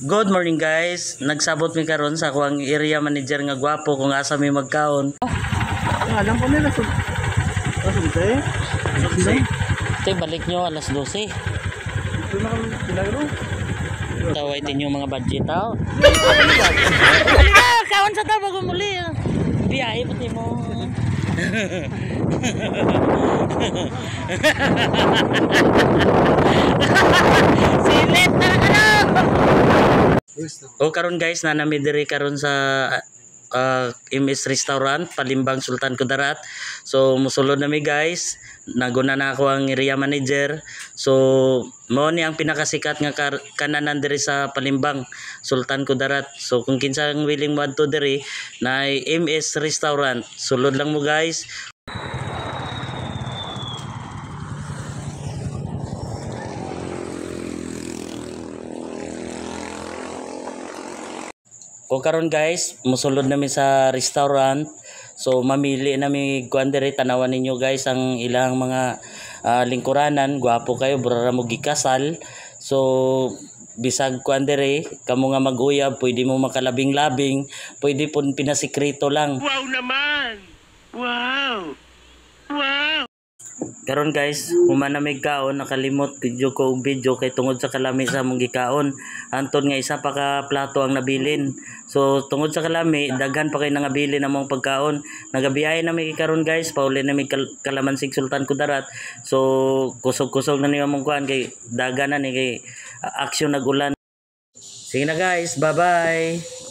Good morning guys. Nagsabot mi karon sa akong area manager nga gwapo kung asa mi magkaon. Alam ko nila sa tay. Tay balik nyo alas 12. Ito na kami pinagro. Tawayin niyo mga budget tao. Kaon sa tao bago muli. Biyahe pati mo. Silit na ano. O karon guys na nami diri karon sa MS Restaurant Palimbang Sultan Kudarat. So musulod nami guys. Naguna na ako ang area manager. So mao ni ang pinakasikat nga kananan diri sa Palimbang Sultan Kudarat. So kung kinsang willing mo adto diri na MS Restaurant, sulod lang mo guys. O karon guys, musulod namin sa restaurant. So mamili nami kuan diri, tanawan ninyo guys ang ilang mga lingkuranan, gwapo kayo, burara mo gikasal. So bisag kuan diri, kamo nga mag-uyab, pwede mo makalabing-labing, pwede pun pinasikreto lang. Wow naman. Wow. Wow. Karon guys, human na may kaon, nakalimot video ko og video kay tungod sa kalami sa mong gikaon. Anton nga isa pa ka plato ang nabilin. So tungod sa kalami, daghan pa kay nangabilin ang mong pagkaon. Nagabiyahe na may karon guys, pauli na may Kalamansig Sultan Kudarat. So kusog-kusog na niyo mong kuan kay daghan na ni kay aksyon nagulan. Sige na guys, bye-bye.